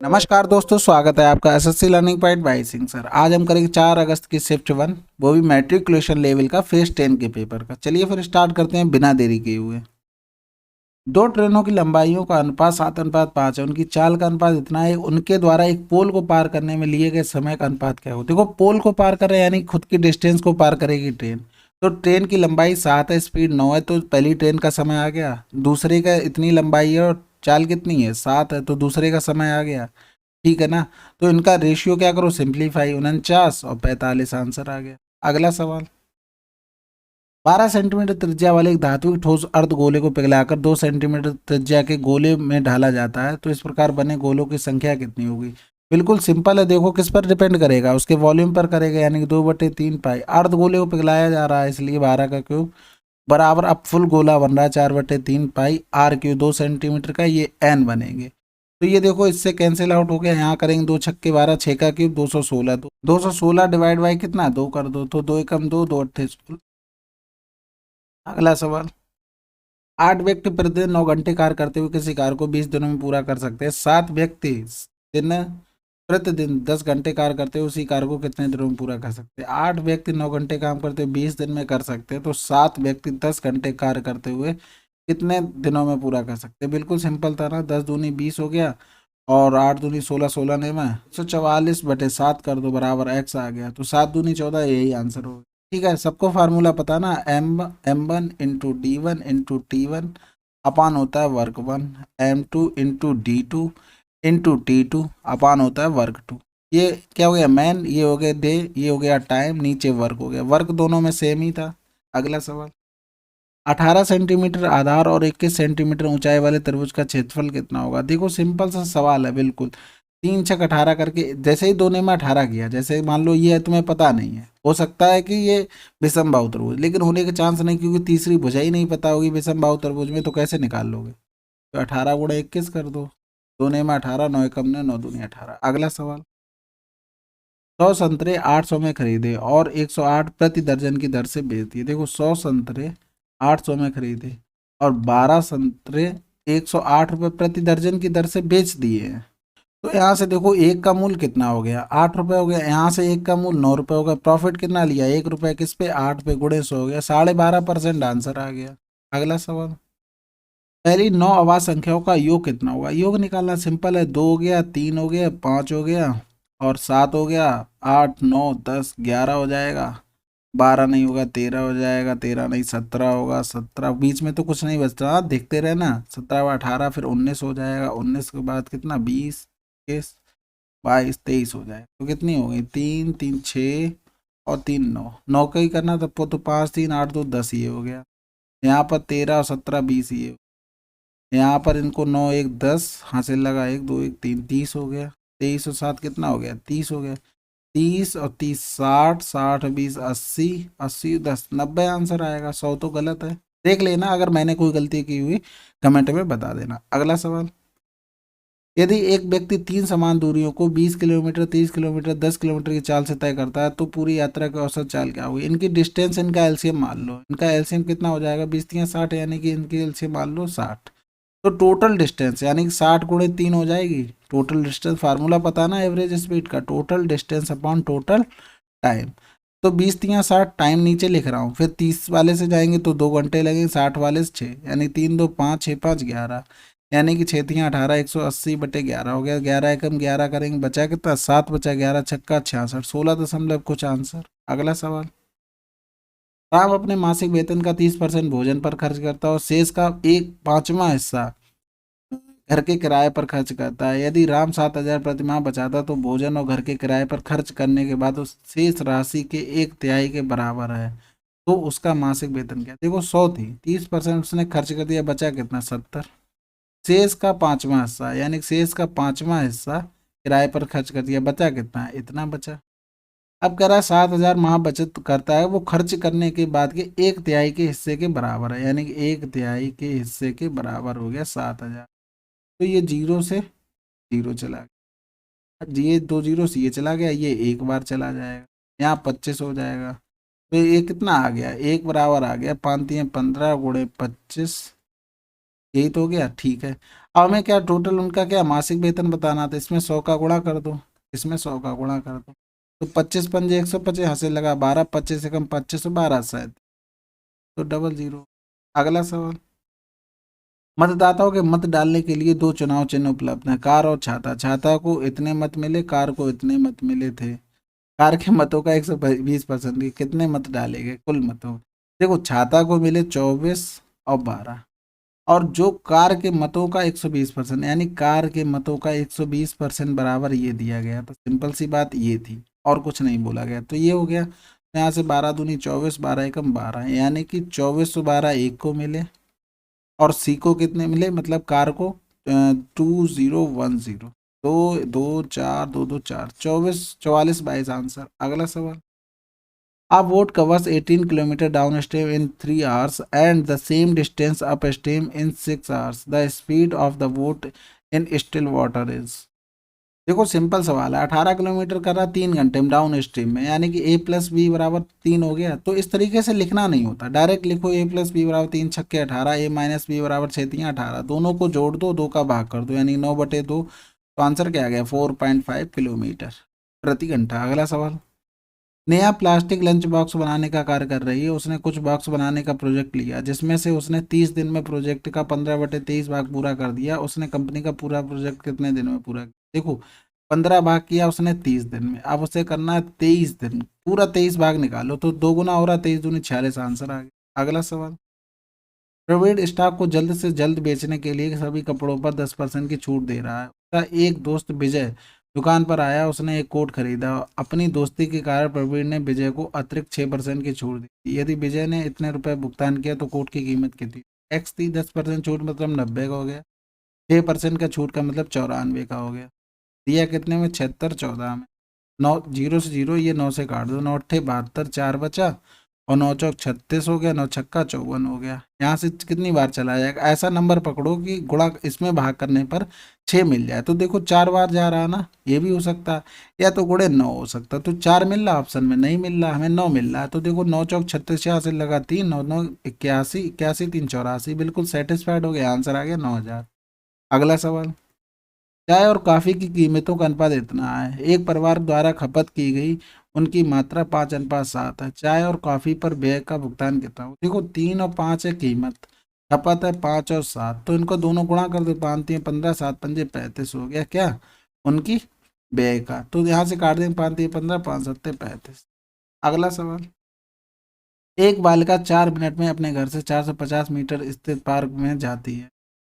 नमस्कार दोस्तों, स्वागत है आपका SSC learning point by Singh sir. आज हम करेंगे 4 अगस्त की शिफ्ट 1, वो भी मैट्रिकुलेशन लेवल का फेज 10 के पेपर का। चलिए फिर स्टार्ट करते हैं बिना देरी किए हुए। दो ट्रेनों की लंबाइयों का अनुपात 7:5 है। उनकी चाल का अनुपात इतना है। उनके द्वारा एक पोल को पार करने में लिए गए समय का अनुपात क्या हो। देखो, पोल को पार कर रहे हैं यानी खुद की डिस्टेंस को पार करेगी ट्रेन। तो ट्रेन की लंबाई 7 है, स्पीड 9 है, तो पहली ट्रेन का समय आ गया। दूसरे का इतनी लंबाई है और चाल कितनी है, 7 है, तो दूसरे का समय आ गया। ठीक है ना। तो इनका रेशियो क्या करो, सिंप्लीफाई, 49 और 45 आंसर आ गया। अगला सवाल। 12 सेंटीमीटर त्रिज्या वाले एक धातु के ठोस अर्ध गोले को पिघलाकर 2 सेंटीमीटर त्रिज्या के गोले में ढाला जाता है, तो इस प्रकार बने गोलों की संख्या कितनी होगी। बिल्कुल सिंपल है। देखो, किस पर डिपेंड करेगा, उसके वॉल्यूम पर करेगा, यानी कि 2/3 पाई। अर्ध गोले को पिघलाया जा रहा है, इसलिए 12 का क्यूब बराबर अब फुल गोला बन रहा है 4/3 पाई आर क्यूब। 2 सेंटीमीटर का ये एन बनेंगे। तो ये देखो, इससे कैंसिल आउट हो गया। यहाँ करेंगे 2 छक्के 12, 6 का क्यूब 216। 216 डिवाइड बाई कितना, 2 कर दो, तो 2 एकम 2, 2 अट्ठे। अगला सवाल। 8 व्यक्ति प्रतिदिन 9 घंटे कार्य करते हुए किसी कार्य को 20 दिनों में पूरा कर सकते हैं। 7 व्यक्ति दिन प्रतिदिन 10 घंटे कार्य करते हुए उसी कार्य को कितने दिनों में पूरा कर सकते हैं। 8 व्यक्ति 9 घंटे काम करते हुए 20 दिन में कर सकते हैं, तो 7 व्यक्ति 10 घंटे कार्य करते हुए कितने दिनों में पूरा कर सकते हैं। बिल्कुल सिंपल था ना। 10 दूनी 20 हो गया और 8 दूनी 16, 16 ने में 144/7 कर दो बराबर एक्स आ गया। तो 7 दूनी 14, यही आंसर होगा। ठीक है, सबको फार्मूला पता ना। M1 × D1 × T1 अपान होता है वर्ग 1, M2 × D2 × T2 अपान होता है वर्ग 2। ये क्या हो गया, मैन, ये हो गया डे, ये हो गया टाइम, नीचे वर्ग हो गया। वर्ग दोनों में सेम ही था। अगला सवाल। 18 सेंटीमीटर आधार और 21 सेंटीमीटर ऊंचाई वाले त्रिभुज का क्षेत्रफल कितना होगा। देखो, सिंपल सा सवाल है बिल्कुल। 3 × 6 = 18 करके, जैसे ही दो ने में 18 किया, जैसे मान लो ये है, तुम्हें पता नहीं है, हो सकता है कि ये विषम बाहु त्रिभुज, लेकिन होने के चांस नहीं, क्योंकि तीसरी भुजा ही नहीं पता होगी विषम बाहु त्रिभुज में, तो कैसे निकाल लोगे। तो 18 × 21 कर दो। दो ने में 18, 9 एकम ने 9 दूनी 18। अगला सवाल। 100 संतरे 800 में खरीदे और 108 प्रति दर्जन की दर से बेच दिए। देखो, 100 संतरे 800 में खरीदे और 12 संतरे 108 रुपये प्रति दर्जन की दर से बेच दिए हैं। तो यहाँ से देखो, एक का मूल कितना हो गया, 8 रुपये हो गया। यहाँ से एक का मूल 9 रुपये हो गया। प्रॉफिट कितना लिया, 1 रुपये, किस पे, 8 पे, गुणे 100 हो गया। 12.5% आंसर आ गया। अगला सवाल। पहली 9 अवाज संख्याओं का योग कितना होगा। योग निकालना सिंपल है। 2 हो गया, 3 हो गया, 5 हो गया और 7 हो गया। 8, 9, 10, 11 हो जाएगा। 12 नहीं होगा, 13 हो जाएगा। 13 नहीं, 17 होगा। 17 बीच में तो कुछ नहीं बचता, हाँ, देखते रहना। 17 × 18 फिर 19 हो जाएगा। 19 के बाद कितना, 20, 21, 22, 23 हो जाएगा। तो कितनी हो गई, 3, 3, 6 और 3, 9। 9 का ही करना तब तो 5, 3, 8, 2, 10 ये हो गया। यहाँ पर 13 और 17, 20 ये। यहाँ पर इनको 9, 1, 10 हासिल लगा, 1, 2, 1, 3, 30 हो गया। 23 और 7 कितना हो गया, 30 हो गया। 30 और 30 60, 60 और 20 80, 80 10 90 आंसर आएगा। 100 तो गलत है। देख लेना, अगर मैंने कोई गलती की हुई कमेंट में बता देना। अगला सवाल। यदि एक व्यक्ति 3 समान दूरियों को 20 किलोमीटर, 30 किलोमीटर, 10 किलोमीटर की चाल से तय करता है, तो पूरी यात्रा की औसत चाल क्या होगी। इनकी डिस्टेंस, इनका एलसीएम मान लो। इनका एलसीएम कितना हो जाएगा, 20×3 = 60, यानी कि इनकी एलसीएम मान लो 60। तो टोटल डिस्टेंस यानी कि 60 × 3 हो जाएगी। टोटल डिस्टेंस फार्मूला पता ना, एवरेज स्पीड का, total distance upon total time. तो 20×3 = 60, टाइम नीचे लिख रहा हूँ। फिर 30 वाले से जाएंगे तो 2 घंटे लगेंगे, 60 वाले से 6, यानी 3, 2, 5, 6, 5, 11, यानी कि 6×3 = 18, 180/11 हो गया। 11 एकम 11 करेंगे, बचा कितना, 7 बचा। 11 छक्का 66, 16 दशमलव कुछ आंसर। अगला सवाल। राम अपने मासिक वेतन का 30% भोजन पर खर्च करता है और शेष का 1/5वां हिस्सा घर के किराए पर खर्च करता है। यदि राम 7,000 प्रति माह बचाता तो भोजन और घर के किराए पर खर्च करने के बाद उस शेष राशि के 1/3 के बराबर है, तो उसका मासिक वेतन क्या। देखो, 100 थी, 30% उसने खर्च कर दिया, बचा कितना, 70। शेष का 5वां हिस्सा, यानी शेष का 5वां हिस्सा किराए पर खर्च कर दिया, बचा कितना है, इतना बचा। अब कह रहा है 7,000 माह बचत करता है, वो खर्च करने के बाद के 1/3 के हिस्से के बराबर है, यानी कि 1/3 के हिस्से के बराबर हो गया 7,000। तो ये जीरो से जीरो चला गया, ये 2 जीरो से ये चला गया, ये एक बार चला जाएगा, यहाँ 25 हो जाएगा। तो ये कितना आ गया, एक बराबर आ गया, 5×3 = 15 × 25 यही तो हो गया, ठीक है। अब हमें क्या टोटल उनका क्या मासिक वेतन बताना था, इसमें 100 का गुणा कर दो, इसमें 100 का गुणा कर दो, तो 25 पंजे 125, यहाँ से लगा 12, 25 से कम 2512 शायद, तो डबल जीरो। अगला सवाल, मतदाताओं के मत डालने के लिए दो चुनाव चिन्ह उपलब्ध हैं, कार और छाता। छाता को इतने मत मिले, कार को इतने मत मिले थे। कार के मतों का 120% के कितने मत डाले गए कुल मतों। देखो छाता को मिले 24 और 12, और जो कार के मतों का 120%, यानी कार के मतों का 120% बराबर ये दिया गया। तो सिंपल सी बात ये थी, और कुछ नहीं बोला गया, तो ये हो गया। यहाँ से 12 दूनी 24, 12 एकम 12, यानी कि 2412 एक को मिले, और सी को कितने मिले, मतलब कार को 2010। दो दो चार, दो दो चार, 24 44 22 आंसर। अगला सवाल, a boat covers 18 kilometer downstream in 3 hours and the same distance upstream in 6 hours. The speed of the boat in still water is। देखो सिंपल सवाल है, 18 किलोमीटर कर रहा 3 घंटे में डाउन स्ट्रीम में, यानी कि a प्लस बी बराबर 3 हो गया। तो इस तरीके से लिखना नहीं होता, डायरेक्ट लिखो a प्लस बी बराबर 3 छक्के 18, a माइनस बी बराबर 6 3 18, दोनों को जोड़ दो, 2 का भाग कर दो, यानी 9/2। तो आंसर क्या आ गया, 4.5 किलोमीटर प्रति घंटा। अगला सवाल, नेहा प्लास्टिक लंच बॉक्स बनाने का कार्य कर रही है। उसने कुछ बॉक्स बनाने का प्रोजेक्ट लिया, जिसमें से उसने 30 दिन में प्रोजेक्ट का 15/23 भाग पूरा कर दिया। उसने कंपनी का पूरा प्रोजेक्ट कितने दिन में पूरा किया। देखो 15 भाग किया उसने 30 दिन में, अब उसे करना है 23 दिन, पूरा 23 भाग निकालो, तो 2 गुना हो रहा, 23 दूनी 46, आंसर आ गया। अगला सवाल, प्रोविड स्टॉक को जल्द से जल्द बेचने के लिए सभी कपड़ों पर 10% की छूट दे रहा है। उसका एक दोस्त विजय दुकान पर आया, उसने एक कोट खरीदा। अपनी दोस्ती के कारण प्रवीण ने विजय को अतिरिक्त 6% की छूट दी। यदि विजय ने इतने रुपए भुगतान किया तो कोट की कीमत कितनी। एक्स थी, 10% छूट मतलब 90 का हो गया, 6% का छूट का मतलब 94 का हो गया। दिया कितने में, 76 14 में। 9 जीरो से जीरो, ये 9 से काट दो, 9 8 72, 4 बचा, और 9 चौक 36 हो गया, 9 छक्का 54 हो गया। यहाँ से कितनी बार चला जाएगा, ऐसा नंबर पकड़ो कि गुणा इसमें भाग करने पर 6 मिल जाए। तो देखो 4 बार जा रहा है ना, ये भी हो सकता है, या तो गुणे 9 हो सकता। तो 4 मिल रहा ऑप्शन में, नहीं मिल रहा, हमें 9 मिल रहा है। तो देखो 9 चौक 36, यहाँ से लगा 3, 9 9 81, 81 3 84, बिल्कुल सेटिस्फाइड हो गया, आंसर आ गया 9000। अगला सवाल, चाय और कॉफ़ी की कीमतों का अनुपात इतना है, एक परिवार द्वारा खपत की गई उनकी मात्रा 5:7 है। चाय और कॉफ़ी पर व्यय का भुगतान कितना हो। देखो 3 और 5 है कीमत, खपत है 5 और 7, तो इनको दोनों गुणा कर दो, 5 3 15, 7 पंजे 35 हो गया क्या उनकी व्यय का। तो यहाँ से काट देंगे, 5 3 15, 5 7 35। अगला सवाल, एक बालिका 4 मिनट में अपने घर से 450 मीटर स्थित पार्क में जाती है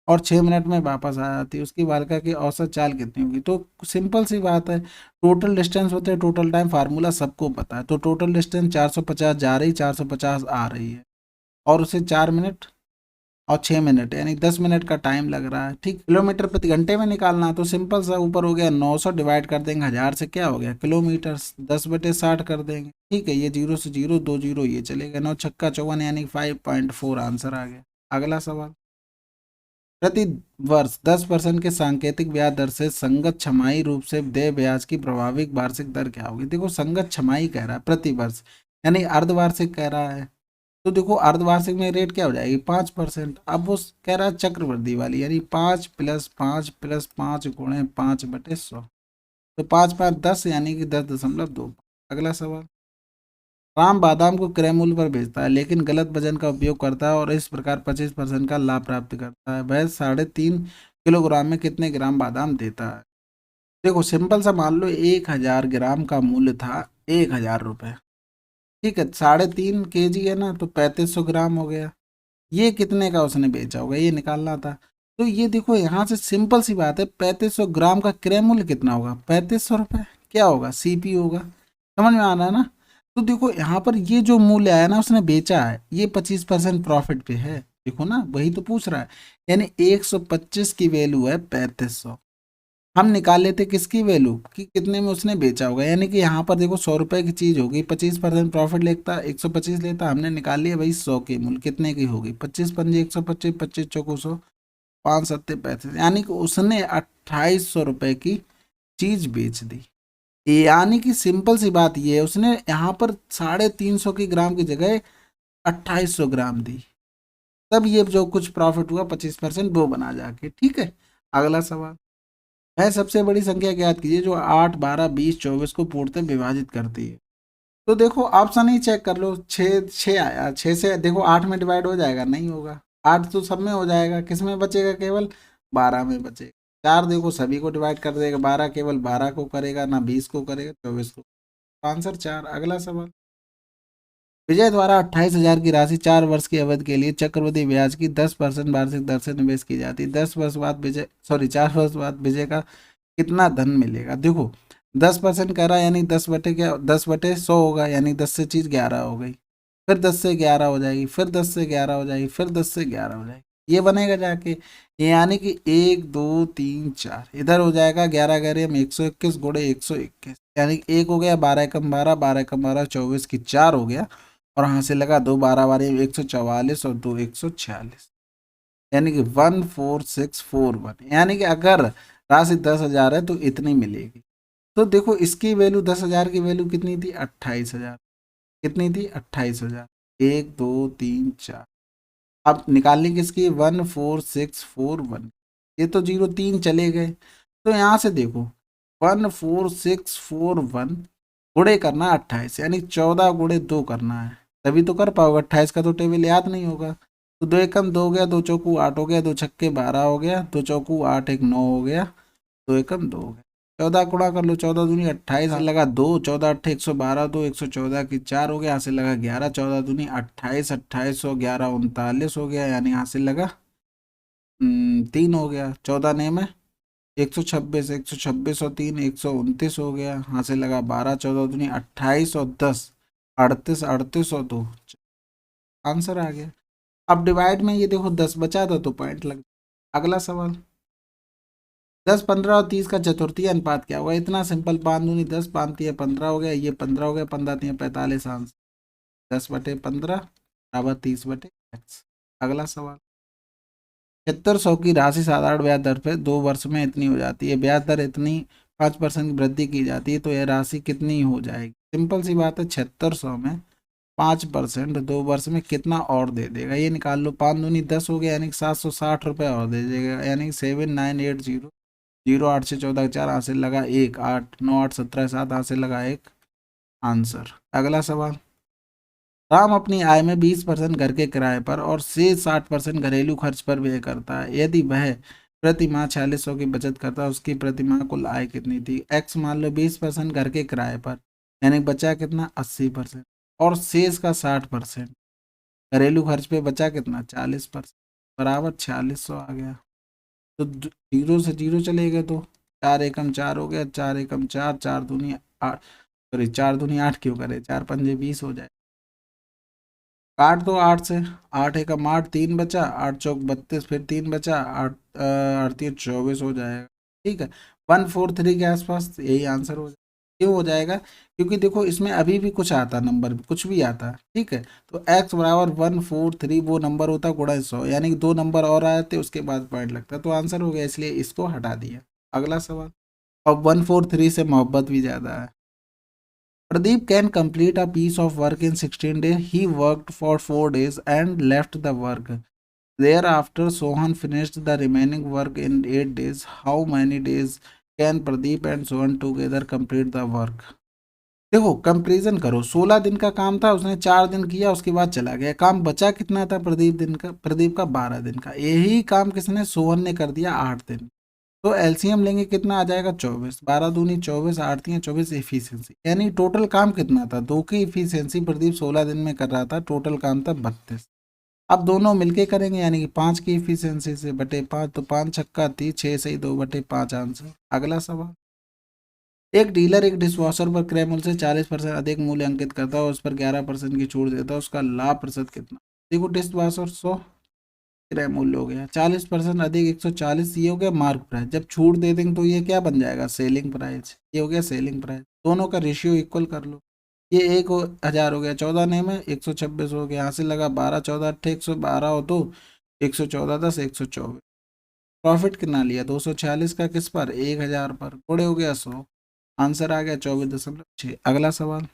और 6 मिनट में वापस आ जाती है। उसकी बालिका की औसत चाल कितनी होगी। तो सिंपल सी बात है, टोटल डिस्टेंस होते हैं, टोटल टाइम फार्मूला सबको पता है। तो टोटल डिस्टेंस 450 जा रही, 450 आ रही है, और उसे 4 मिनट और 6 मिनट यानी 10 मिनट का टाइम लग रहा है। ठीक, किलोमीटर प्रति घंटे में निकालना है, तो सिंपल सा ऊपर हो गया 900 डिवाइड कर देंगे 1000 से, क्या हो गया किलोमीटर, 10/60 कर देंगे। ठीक है, ये जीरो से जीरो, 2 जीरो ये चलेगा, 9 छक्का 54 यानी 5.4 आंसर आ गया। अगला सवाल, प्रति वर्ष 10% के सांकेतिक ब्याज दर से संगत छमाही रूप से देय ब्याज की प्रभावित वार्षिक दर क्या होगी। देखो संगत छमाही कह रहा है, प्रति वर्ष यानी अर्धवार्षिक कह रहा है। तो देखो अर्धवार्षिक में रेट क्या हो जाएगी, 5%। अब वो कह रहा है चक्रवृद्धि वाली, यानी 5+5+5 गुणे 5/100, तो 5×5 10 यानी कि 10.2। अगला सवाल, राम बादाम को क्रय मूल्य पर बेचता है लेकिन गलत वजन का उपयोग करता है और इस प्रकार 25% का लाभ प्राप्त करता है। वह 3.5 किलोग्राम में कितने ग्राम बादाम देता है। देखो सिंपल सा मान लो 1000 ग्राम का मूल्य था 1000 रुपये। ठीक है, 3.5 kg है ना, तो 3500 ग्राम हो गया। ये कितने का उसने बेचा होगा, ये निकालना था। तो ये देखो यहाँ से सिंपल सी बात है, 3500 ग्राम का क्रय मूल्य कितना होगा, 3500 रुपये। क्या होगा, सीपी होगा। समझ में आ रहा है ना। तो देखो यहाँ पर ये जो मूल्य आया ना उसने बेचा है, ये 25% प्रॉफिट पे है। देखो ना, वही तो पूछ रहा है, यानी 125 की वैल्यू है 3500। हम निकाल लेते किसकी वैल्यू कि कितने में उसने बेचा होगा, यानी कि यहाँ पर देखो 100 रुपए की चीज होगी, 25% प्रॉफिट लेता 125 लेता, हमने निकाल लिया भाई 100 की मूल्य कितने की होगी, 25 पंजे 125, 25 चौको 100, 5 7 35, यानी कि उसने 2800 रुपए की चीज बेच दी। यानी कि सिंपल सी बात ये है, उसने यहाँ पर 350 की ग्राम की जगह 2800 ग्राम दी। तब ये जो कुछ प्रॉफिट हुआ 25% वो बना जाके। ठीक है, अगला सवाल है, सबसे बड़ी संख्या ज्ञात कीजिए जो 8, 12, 20, 24 को पूर्णतः विभाजित करती है। तो देखो ऑप्शन ही चेक कर लो, 6 6 आया, 6 से देखो 8 में डिवाइड हो जाएगा, नहीं होगा। 8 तो सब में हो जाएगा, किस में बचेगा, केवल 12 में बचेगा। 4 देखो सभी को डिवाइड कर देगा, 12 केवल 12 को करेगा, ना 20 को करेगा, 24 को। आंसर 4। अगला सवाल, विजय द्वारा 28,000 की राशि 4 वर्ष की अवधि के लिए चक्रवृद्धि ब्याज की 10% वार्षिक दर से निवेश की जाती है। 10 वर्ष बाद विजय, सॉरी 4 वर्ष बाद विजय का कितना धन मिलेगा। देखो 10% कह रहा है, यानी 10/100 होगा, यानी 10 से चीज 11 हो गई, फिर 10 से 11 हो जाएगी, फिर 10 से 11 हो जाएगी, फिर 10 से 11 हो जाएगी, ये बनेगा जाके। ये यानी कि 1, 2, 3, 4 इधर हो जाएगा, 11 में 121 गुणे 121, यानी 1 हो गया, 12 एकम 12, 12 एकम 12, 24 की 4 हो गया, और यहाँ से लगा 2, 12 144 और 2 146, यानी कि 14641, यानी कि अगर राशि 10,000 है तो इतनी मिलेगी। तो देखो इसकी वैल्यू 10,000 की वैल्यू कितनी थी, 28,000। कितनी थी, 28,000। 1, 2, 3, 4। अब निकालनी किसकी, 14641। ये तो 0 3 चले गए, तो यहाँ से देखो 14641 गुणे करना 28, यानी 14 गुणे 2 करना है, तभी तो कर पाओगे। 28 का तो टेबल याद नहीं होगा। तो 2 एकम 2 हो गया, 2 चौकू 8 हो गया, 2 छक्के 12 हो गया, 2 चौकू 8 1 9 हो गया, 2 एकम 2 हो गया। 14 गुणा कर लो, 14 दूनी 28, लगा 2, 14 8 112, 2 114 की 4 हो गया, यहाँ से लगा 11, 14 दूनी 28, 2811 39 हो गया, यानी यहाँ से लगा 3 हो गया, 14 में 126, 126 और 3 129 हो गया, यहाँ से लगा 12, 14 दूनी 28 और 10 38, 38 और 2 आंसर आ गया। अब डिवाइड में ये देखो 10 बचा था तो पॉइंट लग। अगला सवाल, 10, 15 और 30 का चतुर्थी अनुपात क्या होगा। इतना सिंपल, 5 दूनी 10, 5 तिया 15 हो गया, ये 15 हो गया, 15 तिया 45 आंसर। 10/15 बराबर 30/x। अगला सवाल, 7600 की राशि साधारण ब्याज दर पे 2 वर्ष में इतनी हो जाती है, ब्याज दर इतनी 5% की वृद्धि की जाती है, तो यह राशि कितनी हो जाएगी। सिंपल सी बात है, 7600 में 5% 2 वर्ष में कितना और दे देगा, ये निकाल लो। 5 दूनी 10 हो गया, यानी कि 760 रुपये और दे देगा, यानी कि 7980, 0 8 से 14 4 हासिल लगा 1, 8 9 8 17 7 हासिल लगा 1 आंसर। अगला सवाल, राम अपनी आय में 20% घर के किराए पर और शेष 60% घरेलू खर्च पर व्यय करता है। यदि वह प्रति माह 4600 की बचत करता है, उसकी प्रति माह कुल आय कितनी थी। एक्स मान लो 20% घर के किराए पर, यानी बचा कितना 80%, और शेष का 60% घरेलू खर्च पे बचा कितना 40%, बराबर 4600 आ गया। तो 0 से 0 चले गए, तो 4 एकम 4 हो गया, 4 एकम 4, 4 दूनी 8, सॉरी 4 दूनी 8 क्यों करे, 4 पंजे 20 हो जाए। काट दो 8 से, 8 एकम 8, 3 बचा, 8 चौक 32, फिर 3 बचा, 8 8 3 24 हो जाएगा। ठीक है, 143 के आसपास यही आंसर हो जाएगा। क्यों हो जाएगा, क्योंकि देखो इसमें अभी भी कुछ आता, नंबर कुछ भी आता है। ठीक है, तो x बराबर 143 वो नंबर होता गुणा 100, यानी कि 2 नंबर और आए थे उसके बाद पॉइंट लगता, तो आंसर हो गया, इसलिए इसको हटा दिया। अगला सवाल, अब 143 से मोहब्बत भी ज़्यादा है। Pradeep can complete a piece of work in 16 days. He worked for 4 days and left the work. Thereafter, Sohan finished the remaining work in 8 days. How many days can Pradeep and Sohan together complete the work? देखो comparison करो, 16 दिन का काम था, उसने 4 दिन किया, उसके बाद चला गया। काम बचा कितना था प्रदीप का 12 दिन का। यही काम किसने, सोहन ने कर दिया 8 दिन। तो एलसीएम लेंगे, कितना आ जाएगा 24, 12 दूनी 24, 8 तिया 24 इफिशियंसी, यानी टोटल काम कितना था, 2 की इफिशियंसी प्रदीप 16 दिन में कर रहा था, टोटल काम था 32। अब दोनों मिलके करेंगे, यानी कि 5 की इफिशियंसी से बटे 5, तो 5 छक्का 30, 6 सही 2/5 आंसर। अगला सवाल, एक डीलर एक डिशवॉशर पर क्रय मूल्य से 40% अधिक मूल्य अंकित करता है और उस पर 11% की छूट देता है, उसका लाभ प्रतिशत कितना। देखो डिशवॉशर 100 क्रय मूल्य हो गया, 40% अधिक 140, ये हो गया मार्क प्राइस। जब छूट दे देंगे तो ये क्या बन जाएगा, सेलिंग प्राइस, ये हो गया सेलिंग प्राइस। दोनों का रेशियो इक्वल कर लो, ये 1000 हो गया, 14 ने में 126 हो गया, यहाँ से लगा 12, 14 8 112 हो, तो 114 10 124। प्रॉफिट कितना लिया, 246 का किस पर, 1000 पर, गुणे हो गया 100, आंसर आ गया 24.6। अगला सवाल,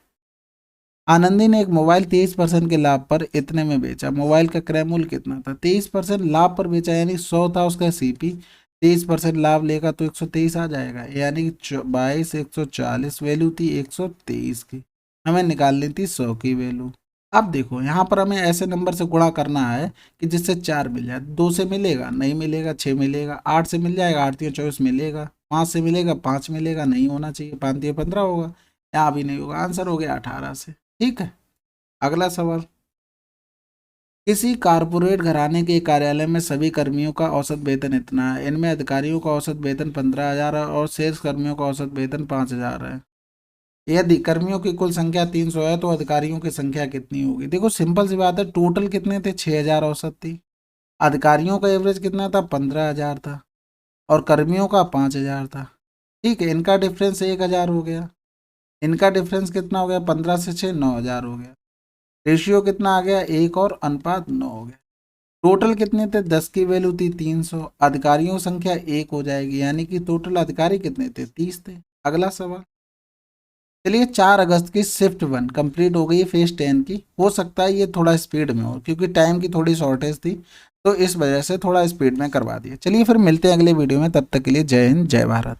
आनंदी ने एक मोबाइल 23% के लाभ पर इतने में बेचा। मोबाइल का क्रय मूल्य कितना था? 23% लाभ पर बेचा, यानी 100 था उसका सीपी, 23% लाभ लेगा तो 123 आ जाएगा, यानी 22 140 वैल्यू थी 123 की, हमें निकालनी थी 100 की वैल्यू। अब देखो यहाँ पर हमें ऐसे नंबर से गुणा करना है कि जिससे 4 मिल जाए। 2 से मिलेगा नहीं मिलेगा, 6 मिलेगा, 8 से मिल जाएगा, 8 या 24 मिलेगा, 5 से मिलेगा, 5 मिलेगा, नहीं होना चाहिए, 5 या 15 होगा, यहाँ भी नहीं होगा, आंसर हो गया 18 से। ठीक है, अगला सवाल। किसी कारपोरेट घराने के कार्यालय में सभी कर्मियों का औसत वेतन इतना है। इनमें अधिकारियों का औसत वेतन 15,000 है और शेष कर्मियों का औसत वेतन 5,000 है। यदि कर्मियों की कुल संख्या 300 है तो अधिकारियों की संख्या कितनी होगी? देखो सिंपल सी बात है, टोटल कितने थे? 6,000 औसत थी। अधिकारियों का एवरेज कितना था? 15,000 था और कर्मियों का 5,000 था। ठीक है, इनका डिफरेंस 1,000 हो गया, इनका डिफरेंस कितना हो गया? 15 से 6 9,000 हो गया। रेशियो कितना आ गया? 1 और अनुपात 9 हो गया। टोटल कितने थे? 10 की वैल्यू थी 300, अधिकारियों की संख्या 1 हो जाएगी, यानी कि टोटल अधिकारी कितने थे? 30 थे। अगला सवाल। चलिए 4 अगस्त की शिफ्ट 1 कंप्लीट हो गई फेज 10 की। हो सकता है ये थोड़ा स्पीड में हो क्योंकि टाइम की थोड़ी शॉर्टेज थी, तो इस वजह से थोड़ा स्पीड में करवा दिया। चलिए फिर मिलते हैं अगले वीडियो में, तब तक के लिए जय हिंद जय भारत।